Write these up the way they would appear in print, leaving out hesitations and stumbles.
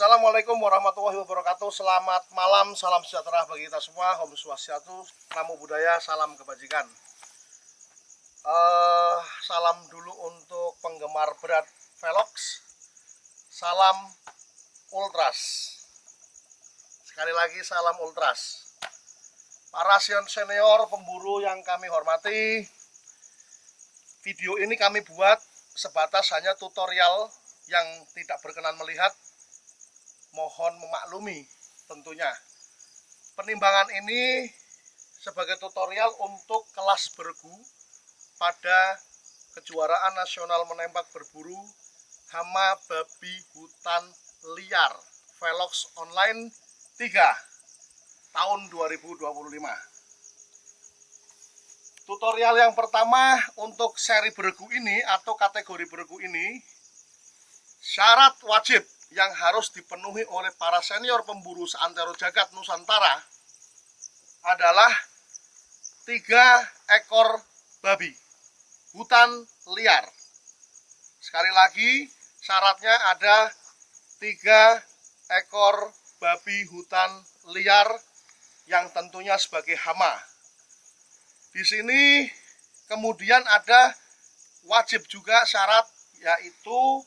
Assalamualaikum warahmatullahi wabarakatuh. Selamat malam, salam sejahtera bagi kita semua. Om Swastiastu, Namo Buddhaya, salam kebajikan. Salam dulu untuk penggemar berat Velox. Salam Ultras. Sekali lagi salam Ultras. Para senior pemburu yang kami hormati, video ini kami buat sebatas hanya tutorial. Yang tidak berkenan melihat mohon memaklumi tentunya. Penimbangan ini sebagai tutorial untuk kelas bergu pada kejuaraan nasional menembak berburu hama babi hutan liar Velox Online 3 tahun 2025. Tutorial yang pertama untuk seri bergu ini atau kategori bergu ini, syarat wajib yang harus dipenuhi oleh para senior pemburu seantero jagat Nusantara adalah 3 ekor babi hutan liar. Sekali lagi, syaratnya ada 3 ekor babi hutan liar yang tentunya sebagai hama. Di sini kemudian ada wajib juga syarat, yaitu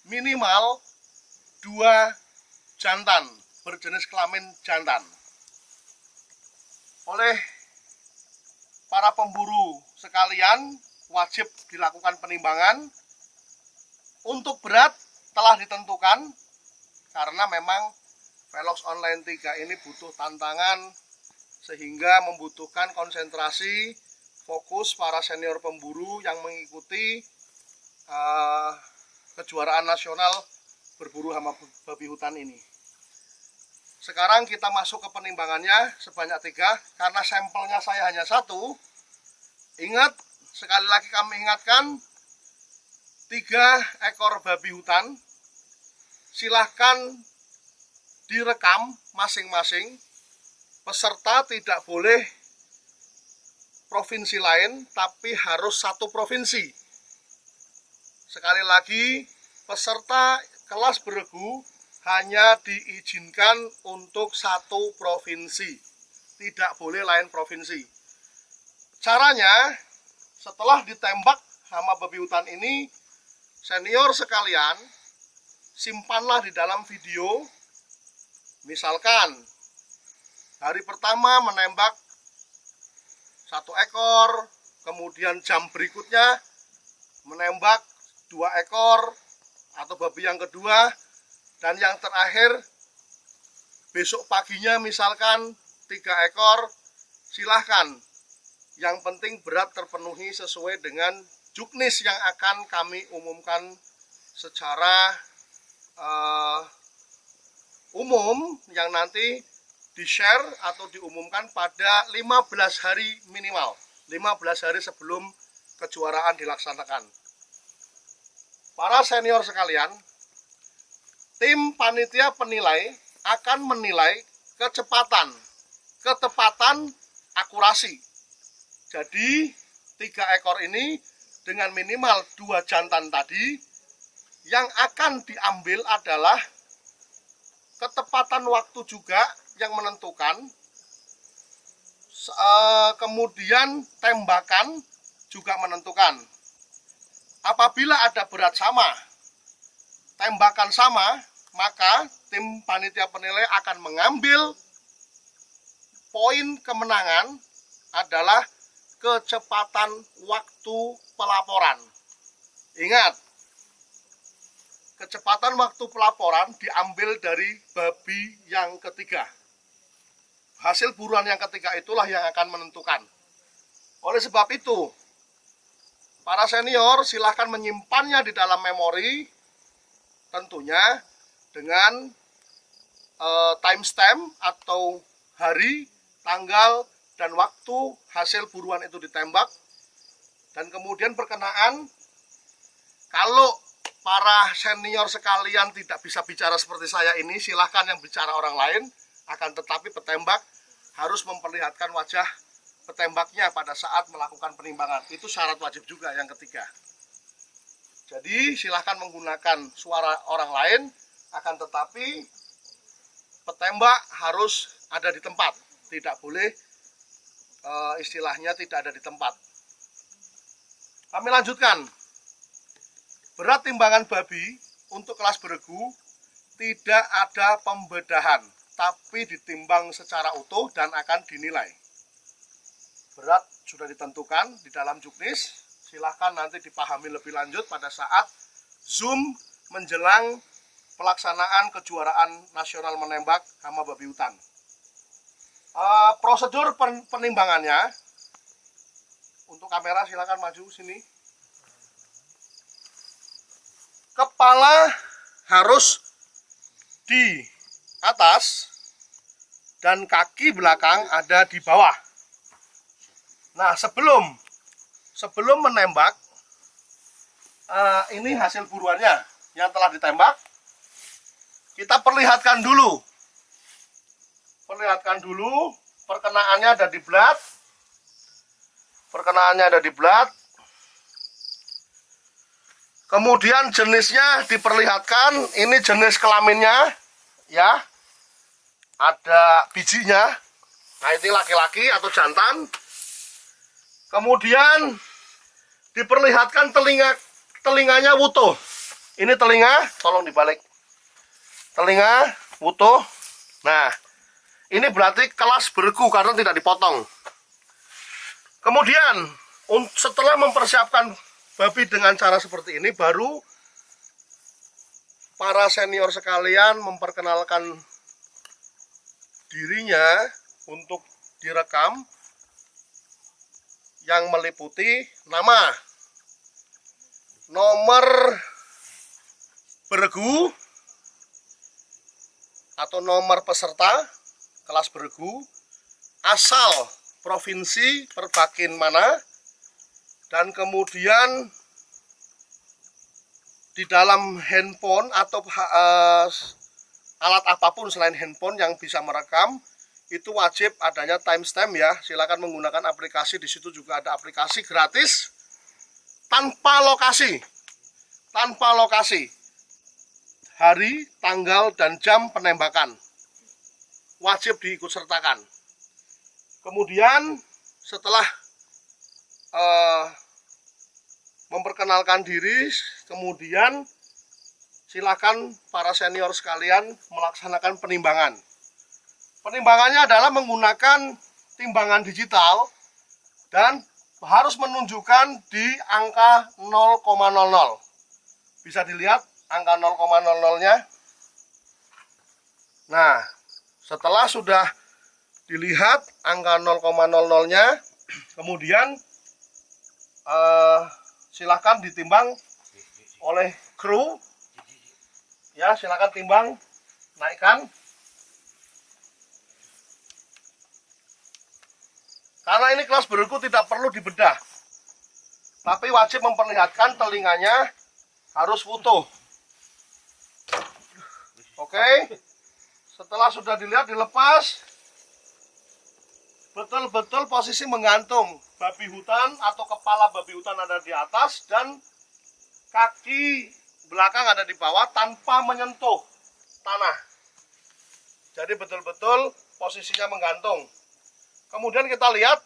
minimal 2 jantan berjenis kelamin jantan. Oleh para pemburu sekalian, wajib dilakukan penimbangan. Untuk berat telah ditentukan karena memang Velox Online 3 ini butuh tantangan, sehingga membutuhkan konsentrasi fokus para senior pemburu yang mengikuti kejuaraan nasional berburu hama babi hutan ini. Sekarang kita masuk ke penimbangannya sebanyak 3, karena sampelnya saya hanya 1. Ingat, sekali lagi kami ingatkan, 3 ekor babi hutan. Silahkan direkam masing-masing. Peserta tidak boleh provinsi lain, tapi harus satu provinsi. Sekali lagi, peserta kelas bergu hanya diizinkan untuk satu provinsi, tidak boleh lain provinsi. Caranya, setelah ditembak hama babi hutan ini, senior sekalian, simpanlah di dalam video. Misalkan, hari pertama menembak 1 ekor, kemudian jam berikutnya menembak 2 ekor atau babi yang kedua, dan yang terakhir besok paginya misalkan 3 ekor. Silahkan, yang penting berat terpenuhi sesuai dengan juknis yang akan kami umumkan secara umum, yang nanti di-share atau diumumkan pada 15 hari minimal, 15 hari sebelum kejuaraan dilaksanakan. Para senior sekalian, tim panitia penilai akan menilai kecepatan, ketepatan, akurasi. Jadi 3 ekor ini dengan minimal 2 jantan tadi, yang akan diambil adalah ketepatan waktu juga yang menentukan, kemudian tembakan juga menentukan. Apabila ada berat sama, tembakan sama, maka tim panitia penilai akan mengambil poin kemenangan adalah kecepatan waktu pelaporan. Ingat, kecepatan waktu pelaporan diambil dari babi yang ketiga. Hasil buruan yang ketiga itulah yang akan menentukan. Oleh sebab itu, para senior silahkan menyimpannya di dalam memori, tentunya dengan timestamp atau hari, tanggal, dan waktu hasil buruan itu ditembak. Dan kemudian berkenaan, kalau para senior sekalian tidak bisa bicara seperti saya ini, silahkan yang bicara orang lain, akan tetapi petembak harus memperlihatkan wajah petembaknya pada saat melakukan penimbangan. Itu syarat wajib juga yang ketiga. Jadi silahkan menggunakan suara orang lain akan tetapi petembak harus ada di tempat, tidak boleh istilahnya tidak ada di tempat. Kami lanjutkan. Berat timbangan babi untuk kelas beregu tidak ada pembedahan, tapi ditimbang secara utuh dan akan dinilai. Berat sudah ditentukan di dalam juknis, silahkan nanti dipahami lebih lanjut pada saat Zoom menjelang pelaksanaan kejuaraan nasional menembak hama babi hutan. Prosedur penimbangannya, untuk kamera silakan maju sini. Kepala harus di atas dan kaki belakang ada di bawah. Nah, sebelum menembak, ini hasil buruannya yang telah ditembak. Kita perlihatkan dulu. Perkenaannya ada di blat. Kemudian jenisnya diperlihatkan, ini jenis kelaminnya ya. Ada bijinya. Nah, ini laki-laki atau jantan. Kemudian diperlihatkan telinganya utuh. Ini telinga, tolong dibalik. Telinga utuh. Nah, ini berarti kelas beregu karena tidak dipotong. Kemudian setelah mempersiapkan babi dengan cara seperti ini, baru para senior sekalian memperkenalkan dirinya untuk direkam, yang meliputi nama, nomor beregu atau nomor peserta kelas beregu, asal provinsi perbakin mana, dan kemudian di dalam handphone atau alat apapun selain handphone yang bisa merekam, itu wajib adanya timestamp ya. Silakan menggunakan aplikasi, di situ juga ada aplikasi gratis tanpa lokasi. Hari, tanggal, dan jam penembakan wajib diikut sertakan. Kemudian setelah memperkenalkan diri, kemudian silakan para senior sekalian melaksanakan penimbangan. Penimbangannya adalah menggunakan timbangan digital dan harus menunjukkan di angka 0,00. Bisa dilihat angka 0,00-nya. Nah, setelah sudah dilihat angka 0,00-nya, kemudian silakan ditimbang oleh kru. Ya, silakan timbang, naikkan. Karena ini kelas beregu tidak perlu dibedah, tapi wajib memperlihatkan telinganya harus utuh. Oke, setelah sudah dilihat, dilepas. Betul-betul posisi menggantung babi hutan atau kepala babi hutan ada di atas dan kaki belakang ada di bawah tanpa menyentuh tanah. Jadi betul-betul posisinya menggantung. Kemudian kita lihat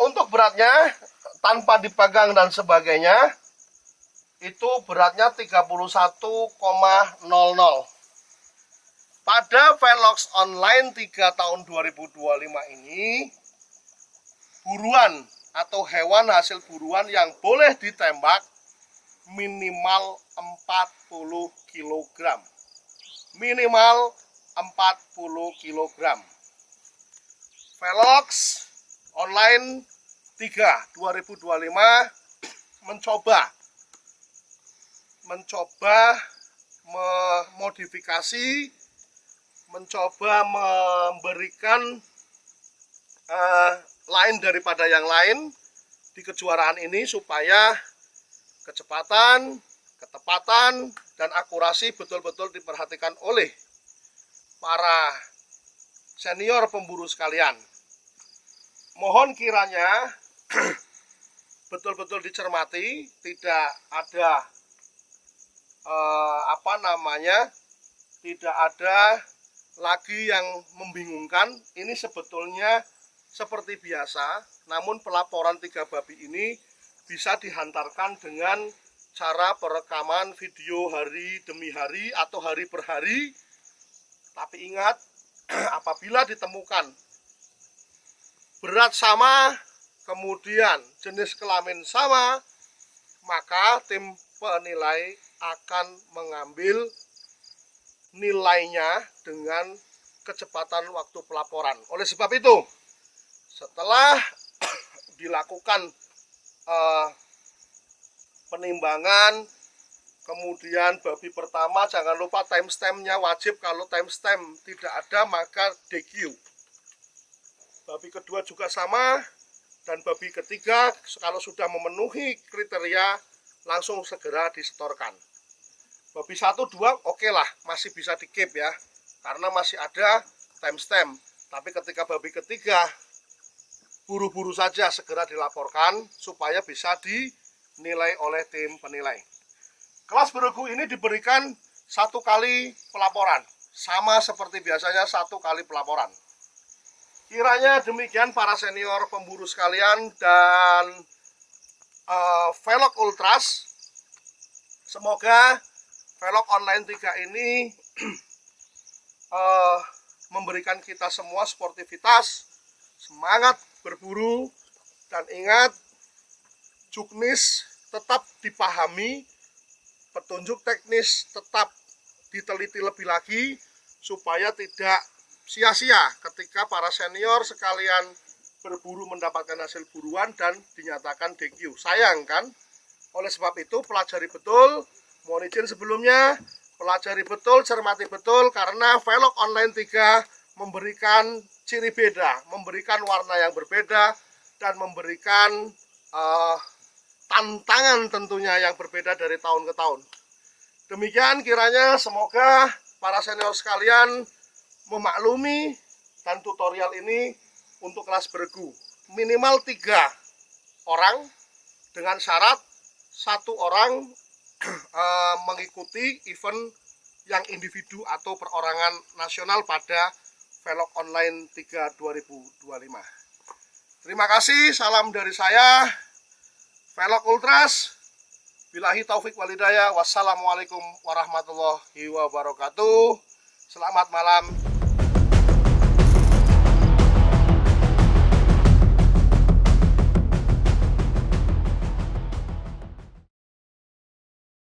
untuk beratnya tanpa dipegang dan sebagainya, itu beratnya 31,00. Pada Velox Online 3 tahun 2025 ini, buruan atau hewan hasil buruan yang boleh ditembak minimal 40 kg. Minimal 40 kg. Velox Online 3 2025 mencoba memodifikasi, mencoba memberikan lain daripada yang lain di kejuaraan ini supaya kecepatan, ketepatan, dan akurasi betul-betul diperhatikan oleh para senior pemburu sekalian. Mohon kiranya betul-betul dicermati, tidak ada tidak ada lagi yang membingungkan. Ini sebetulnya seperti biasa, namun pelaporan 3 babi ini bisa dihantarkan dengan cara perekaman video hari demi hari atau hari per hari. Tapi ingat, apabila ditemukan berat sama, kemudian jenis kelamin sama, maka tim penilai akan mengambil nilainya dengan kecepatan waktu pelaporan. Oleh sebab itu, setelah dilakukan penimbangan, kemudian babi pertama jangan lupa timestampnya wajib. Kalau timestamp tidak ada maka DQ. Babi kedua juga sama, dan babi ketiga kalau sudah memenuhi kriteria langsung segera disetorkan. Babi 1, 2 oke lah, masih bisa di keep ya, karena masih ada timestamp. Tapi ketika babi ketiga, buru-buru saja segera dilaporkan supaya bisa dinilai oleh tim penilai. Kelas beregu ini diberikan 1 kali pelaporan, sama seperti biasanya 1 kali pelaporan. Kiranya demikian para senior pemburu sekalian dan Velog Ultras. Semoga Velog Online 3 ini memberikan kita semua sportivitas, semangat berburu, dan ingat, juknis tetap dipahami, petunjuk teknis tetap diteliti lebih lagi supaya tidak sia-sia ketika para senior sekalian berburu mendapatkan hasil buruan dan dinyatakan DQ. Sayang kan? Oleh sebab itu pelajari betul, mohon izin sebelumnya, pelajari betul, cermati betul, karena Velog Online 3 memberikan ciri beda, memberikan warna yang berbeda, dan memberikan tantangan tentunya yang berbeda dari tahun ke tahun. Demikian kiranya, semoga para senior sekalian memaklumi, dan tutorial ini untuk kelas beregu minimal 3 orang, dengan syarat 1 orang mengikuti event yang individu atau perorangan nasional pada Velog Online 3 2025. Terima kasih, salam dari saya, Velog Ultras. Billahi taufik walhidayah. Wassalamualaikum warahmatullahi wabarakatuh. Selamat malam.